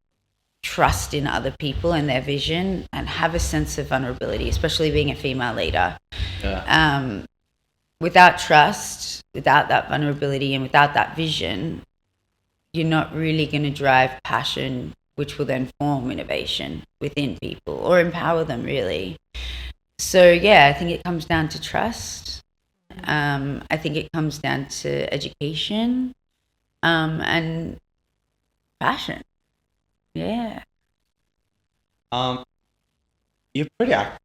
trust in other people and their vision and have a sense of vulnerability, especially being a female leader. Yeah. Without trust, without that vulnerability and without that vision, you're not really going to drive passion, which will then form innovation within people or empower them, really. So, yeah, I think it comes down to trust. I think it comes down to education and passion. Yeah. You're pretty active.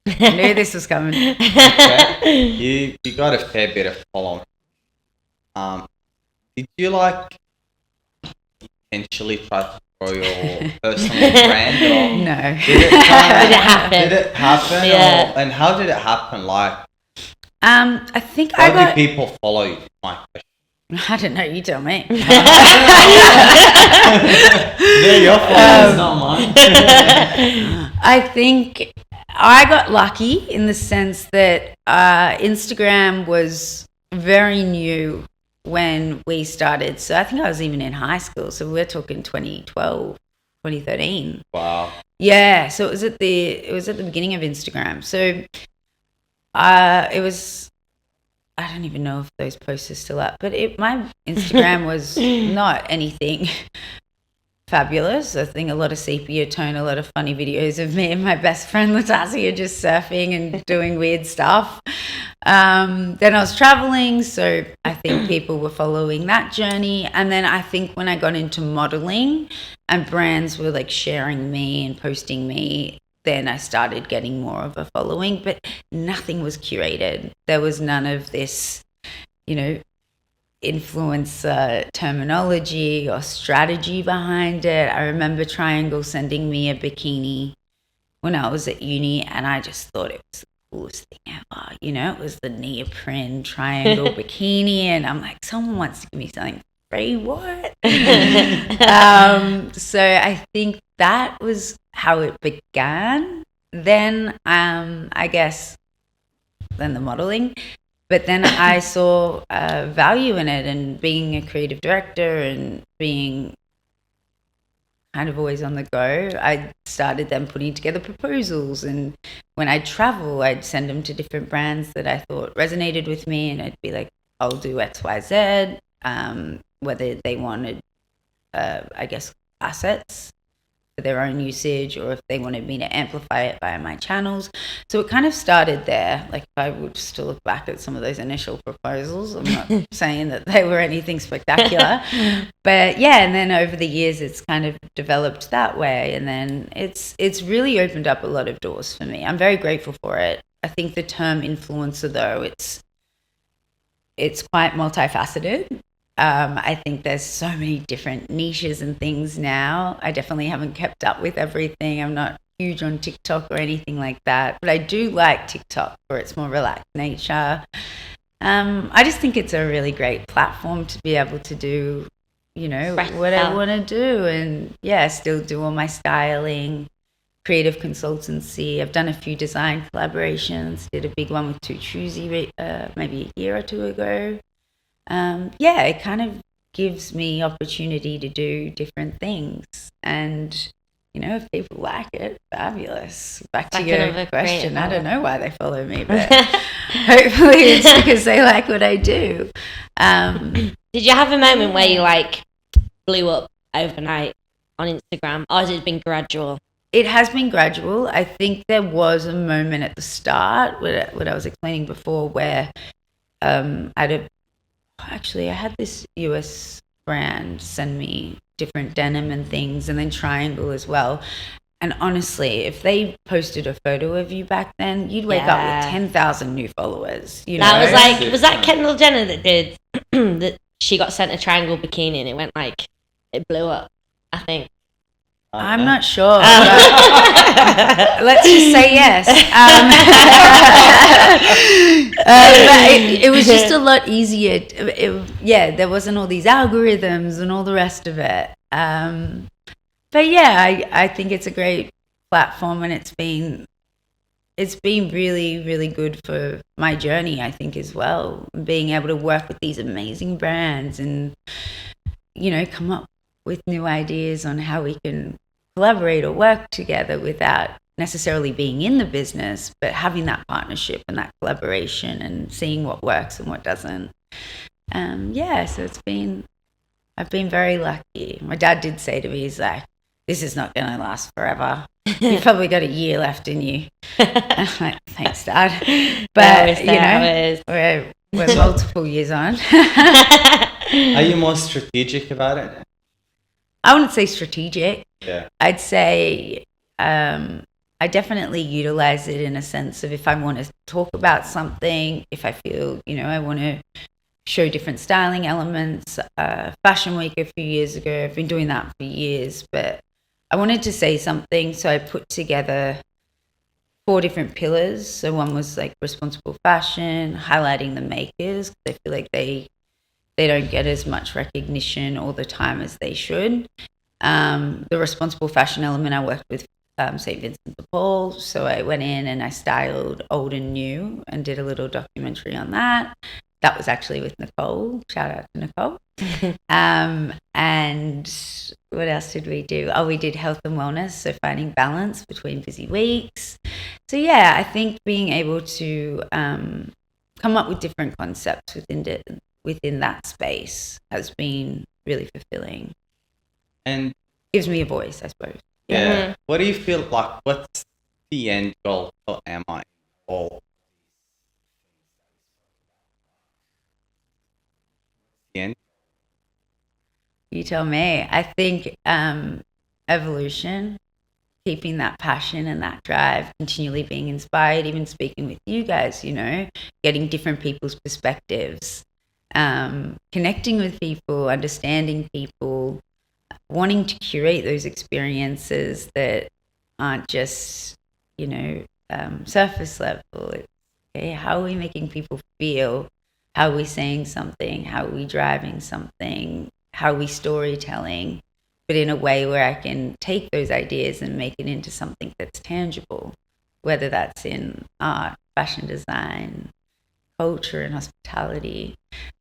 I knew this was coming. Okay. You got a fair bit of following. Did you like intentionally try to grow your personal brand? Or No. Did it happen? Yeah. And how did it happen? Like, I think how do people follow you? My question. I don't know. You tell me. They're your followers, not mine. I think I got lucky in the sense that Instagram was very new when we started. So I think I was even in high school. So we're talking 2012, 2013. Wow. Yeah. So it was at the beginning of Instagram. So it was. I don't even know if those posts are still up, but my Instagram was not anything fabulous. I think a lot of sepia tone, a lot of funny videos of me and my best friend Latasia just surfing and doing weird stuff. Then I was traveling, so I think people were following that journey. And then I think when I got into modeling and brands were like sharing me and posting me, then I started getting more of a following, but nothing was curated. There was none of this, influencer terminology or strategy behind it. I remember Triangle sending me a bikini when I was at uni, and I just thought it was the coolest thing ever. It was the neoprene Triangle bikini, and I'm like, someone wants to give me something free, what? So I think that was how it began. Then I guess then the modeling, but then I saw value in it, and being a creative director and being kind of always on the go, I started then putting together proposals, and when I'd travel I'd send them to different brands that I thought resonated with me, and I'd be like, I'll do XYZ, whether they wanted I guess assets for their own usage, or if they wanted me to amplify it via my channels. So it kind of started there. Like, if I would still look back at some of those initial proposals, I'm not saying that they were anything spectacular, but yeah, and then over the years it's kind of developed that way, and then it's really opened up a lot of doors for me. I'm very grateful for it. I think the term influencer, though, it's quite multifaceted. I think there's so many different niches and things now. I definitely haven't kept up with everything. I'm not huge on TikTok or anything like that, but I do like TikTok for its more relaxed nature. I just think it's a really great platform to be able to do, what I want to do, and still do all my styling, creative consultancy. I've done a few design collaborations. Did a big one with Too Choosy maybe a year or two ago. It kind of gives me opportunity to do different things, and if people like it, fabulous. Back to your question, I don't know why they follow me, but hopefully it's because they like what I do. Did you have a moment where you blew up overnight on Instagram, or has it been gradual? It has been gradual. I think there was a moment at the start, what I was explaining before, where I had this US brand send me different denim and things, and then Triangle as well. And honestly, if they posted a photo of you back then, you'd wake up with 10,000 new followers. That was that Kendall Jenner that did that? She got sent a Triangle bikini and it went it blew up, I think. I'm not sure. Let's just say yes. But it was just a lot easier. There wasn't all these algorithms and all the rest of it. But yeah, I think it's a great platform, and it's been really, really good for my journey, I think, as well. Being able to work with these amazing brands and, come up with new ideas on how we can collaborate or work together without necessarily being in the business, but having that partnership and that collaboration and seeing what works and what doesn't. So I've been very lucky. My dad did say to me, he's like, this is not going to last forever. You've probably got a year left in you. I'm like, thanks, Dad. But, we're multiple years on. Are you more strategic about it? I wouldn't say strategic. Yeah. I'd say I definitely utilize it in a sense of if I want to talk about something, if I feel, I want to show different styling elements. Fashion Week a few years ago, I've been doing that for years, but I wanted to say something, so I put together 4 different pillars. So one was like responsible fashion, highlighting the makers. I feel like they don't get as much recognition all the time as they should. The responsible fashion element, I worked with St. Vincent de Paul, so I went in and I styled old and new and did a little documentary on that. That was actually with Nicole. Shout out to Nicole. And what else did we do? We did health and wellness, so finding balance between busy weeks. So yeah, I think being able to come up with different concepts within that space has been really fulfilling. And gives me a voice, I suppose. Yeah. Mm-hmm. What do you feel like? What's the end goal for Emma? All the end. You tell me. I think evolution, keeping that passion and that drive, continually being inspired, even speaking with you guys, getting different people's perspectives, connecting with people, understanding people, wanting to curate those experiences that aren't just, surface level. It's, okay, how are we making people feel? How are we saying something? How are we driving something? How are we storytelling? But in a way where I can take those ideas and make it into something that's tangible, whether that's in art, fashion design, culture, and hospitality.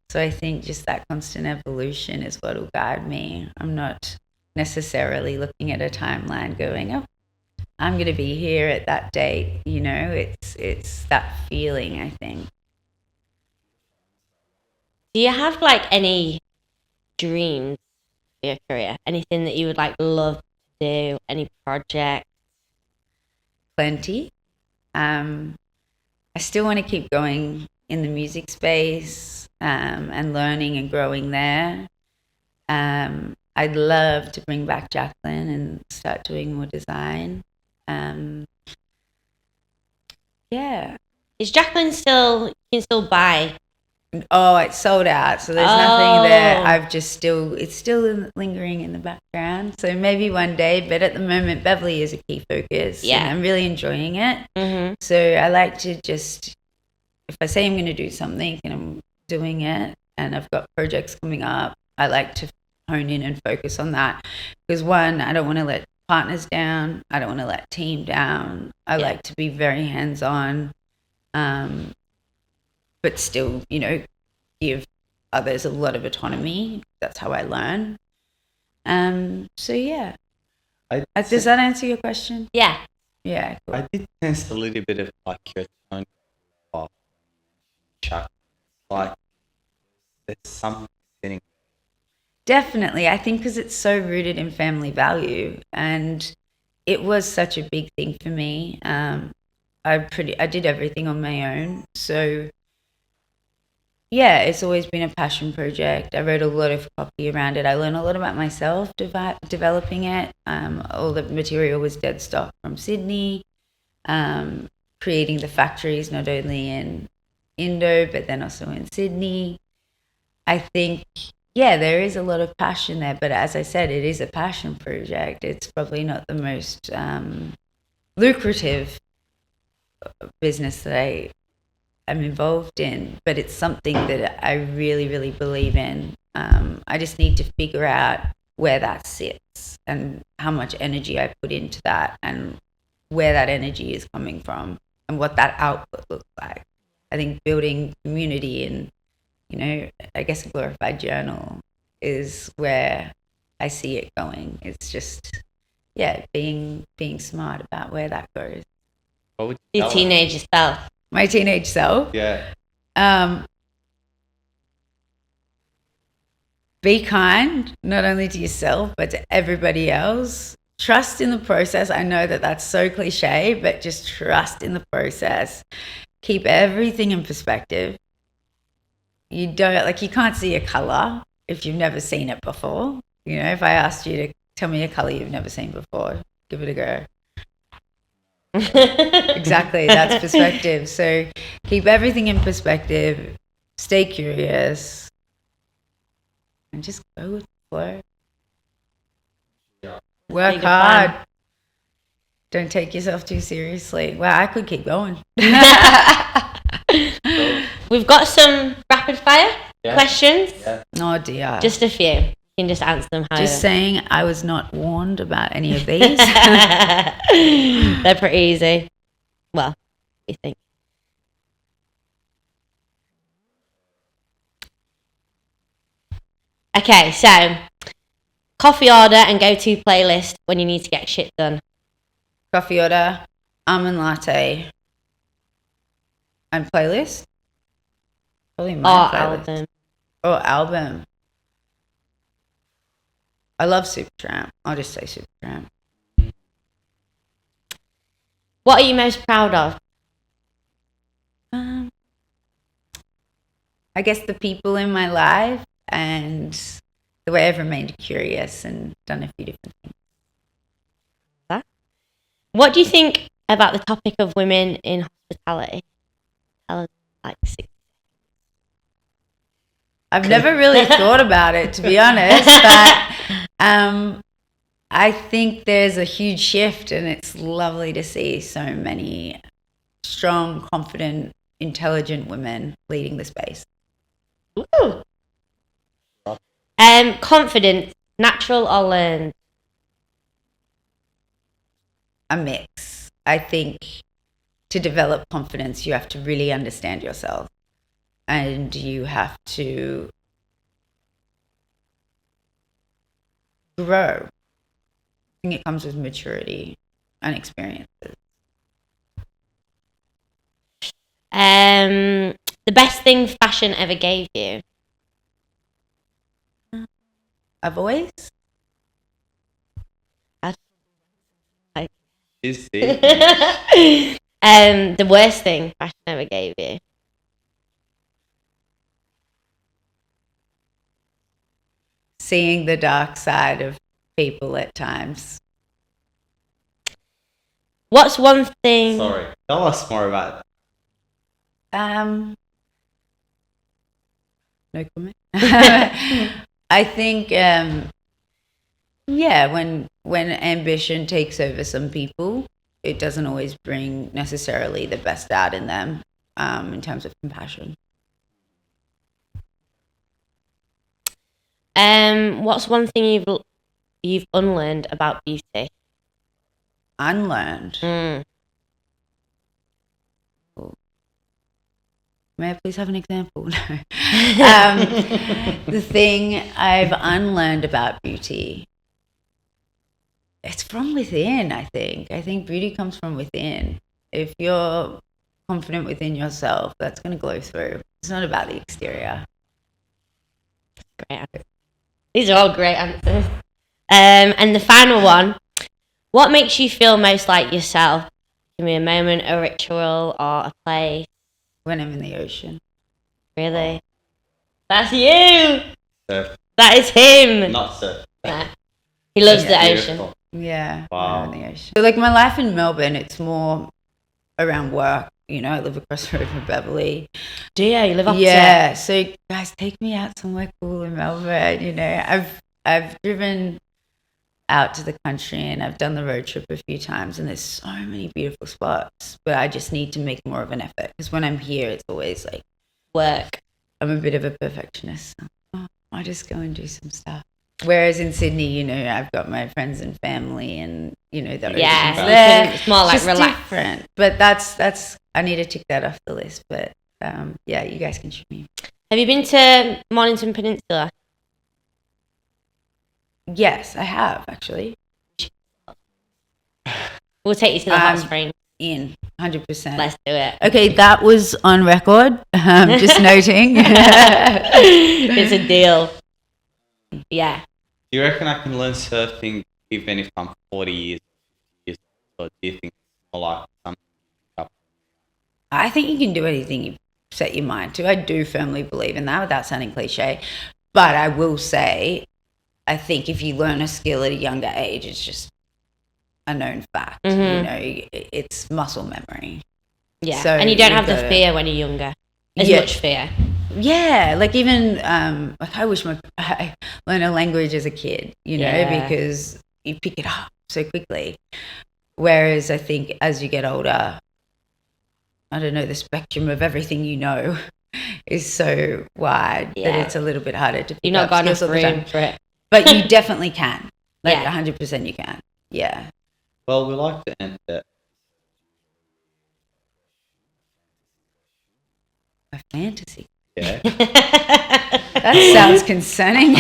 So I think just that constant evolution is what will guide me. I'm not necessarily looking at a timeline going, oh, I'm going to be here at that date. It's that feeling, I think. Do you have any dreams for your career? Anything that you would love to do? Any project? Plenty. I still want to keep going in the music space and learning and growing there. I'd love to bring back Jacqueline and start doing more design. Yeah. Is Jacqueline still? You can still buy? Oh, it's sold out, so there's nothing there. It's still lingering in the background. So maybe one day, but at the moment, Beverly is a key focus. Yeah. And I'm really enjoying it. Mm-hmm. So I like to just, if I say I'm going to do something and I'm doing it and I've got projects coming up, I like to hone in and focus on that. Because one, I don't want to let partners down. I don't want to let team down. I like to be very hands-on. But still, give others a lot of autonomy. That's how I learn. So yeah. Does that answer your question? Yeah. Yeah. Cool. I did sense a little bit of your tone off. Chuck, there's something sitting. Definitely. I think because it's so rooted in family value, and it was such a big thing for me. I did everything on my own. So yeah, it's always been a passion project. I wrote a lot of copy around it. I learned a lot about myself developing it. All the material was dead stock from Sydney. Creating the factories not only in Indo but then also in Sydney. I think yeah, there is a lot of passion there, but as I said, it is a passion project. It's probably not the most lucrative business that I am involved in, but it's something that I really, really believe in. I just need to figure out where that sits and how much energy I put into that and where that energy is coming from and what that output looks like. I think building community and, I guess a glorified journal is where I see it going. It's just, yeah, being smart about where that goes. What would you Your tell her? teenager self. My teenage self. Yeah. Be kind, not only to yourself, but to everybody else. Trust in the process. I know that that's so cliche, but just trust in the process. Keep everything in perspective. You can't see a color if you've never seen it before. If I asked you to tell me a color you've never seen before, give it a go. Exactly, that's perspective. So keep everything in perspective, stay curious, and just go with the flow. Yeah. Work Make it hard. fun. Don't take yourself too seriously. Well, I could keep going. We've got some rapid fire questions. Yeah. Oh dear. Just a few. You can just answer them how Just saying, I was not warned about any of these. They're pretty easy. Well, you think. Okay, so coffee order and go-to playlist when you need to get shit done. Coffee order, almond latte, and playlist. Probably my playlist. Album. Or album. I love Supertramp. I'll just say Supertramp. What are you most proud of? I guess the people in my life and the way I've remained curious and done a few different things. What do you think about the topic of women in hospitality? Tell us, like, 6. I've never really thought about it, to be honest, but I think there's a huge shift, and it's lovely to see so many strong, confident, intelligent women leading the space. Ooh. Confidence, natural or learned? A mix. I think to develop confidence, you have to really understand yourself, and you have to grow. I think it comes with maturity and experiences. The best thing fashion ever gave you? A voice? Is The worst thing fashion ever gave you? Seeing the dark side of people at times. What's one thing? Sorry. Tell us more about No comment. I think, when ambition takes over some people, it doesn't always bring necessarily the best out in them, in terms of compassion. What's one thing you've unlearned about beauty? Unlearned. May I please have an example? No. The thing I've unlearned about beauty, it's from within, I think. I think beauty comes from within. If you're confident within yourself, that's going to glow through. It's not about the exterior. Great answers. These are all great answers. And the final one, what makes you feel most like yourself? Give me a moment, a ritual, or a place. When I'm in the ocean. Really? That's you! surf. That is him! Not surf. Yeah. He loves the ocean. Beautiful. Yeah. Wow. When I'm in the ocean. So, like, my life in Melbourne, it's more around work. I live across the road from Beverly. Do you live up Yeah, so guys, take me out somewhere cool in Melbourne. I've driven out to the country and I've done the road trip a few times, and there's so many beautiful spots, but I just need to make more of an effort, because when I'm here it's always like work? I'm a bit of a perfectionist, so, I just go and do some stuff. Whereas in Sydney, I've got my friends and family, and the ocean's there. It's more like just relaxed. Different. But that's I need to tick that off the list. But yeah, you guys can shoot me. Have you been to Mornington Peninsula? Yes, I have actually. We'll take you to the hot spring. In 100%. Let's do it. Okay, that was on record. Just noting. It's a deal. Yeah. Do you reckon I can learn surfing even if I'm 40 years old? Or do you think it's more like something? I think you can do anything you set your mind to. I do firmly believe in that, without sounding cliche. But I will say, I think if you learn a skill at a younger age, it's just a known fact. Mm-hmm. It's muscle memory. Yeah. So and you don't have the fear when you're younger. As much fear. Yeah, like even I wish I learned a language as a kid, because you pick it up so quickly. Whereas I think as you get older, I don't know, the spectrum of everything is so wide that it's a little bit harder to pick You're not up got enough skills all the room time. for it. But you definitely can. Like 100% 100% you can. Yeah. Well, we like to end it. A fantasy. Yeah. That sounds concerning.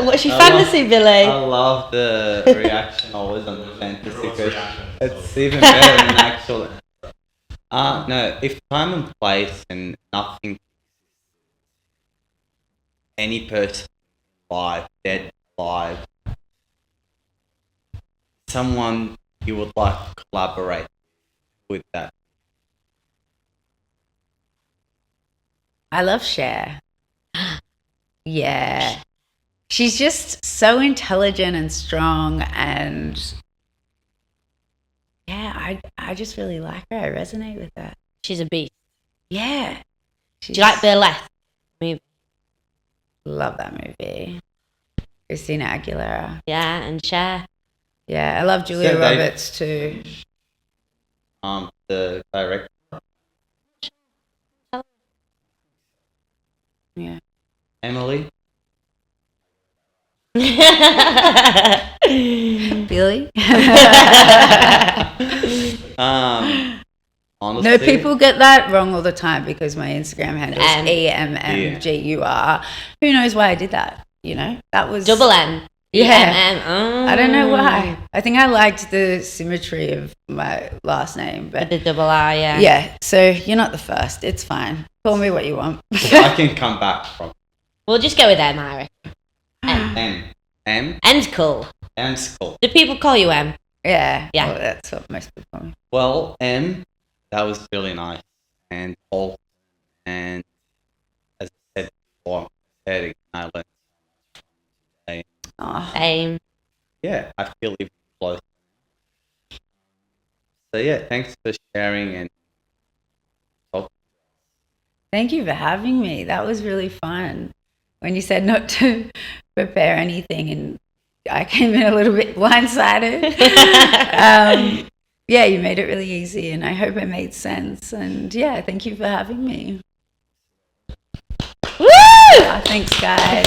What's your fantasy, Billy? I love the reaction always on the fantasy question. It's even better than actual. No, if time and place and nothing, any person, alive, dead, alive, someone you would like to collaborate with that. I love Cher. Yeah. She's just so intelligent and strong, and yeah, I just really like her. I resonate with her. She's a beast. Yeah. Do you like Burlesque movie? Love that movie. Christina Aguilera. Yeah, and Cher. Yeah, I love Julia Roberts too. The director. Yeah. Emily. Billy? Honestly, No, people get that wrong all the time because my Instagram handle is EMMGUR. Who knows why I did that? That was double N. Yeah. Oh. I don't know why. I think I liked the symmetry of my last name, but the double R, yeah. Yeah. So you're not the first. It's fine. Call me what you want. I can come back from. We'll just go with M, I reckon. M. M's cool. M's cool. Do people call you M? Yeah. Yeah. Well, that's what most people call me. Well, M, that was really nice. And Paul, and as I said before, I learned so much today. Oh. Same. Yeah, I feel even closer. So yeah, thanks for sharing and talking. Thank you for having me. That was really fun. When you said not to prepare anything, and I came in a little bit blindsided. Yeah, you made it really easy, and I hope it made sense. And yeah, thank you for having me. Woo! Oh, thanks, guys.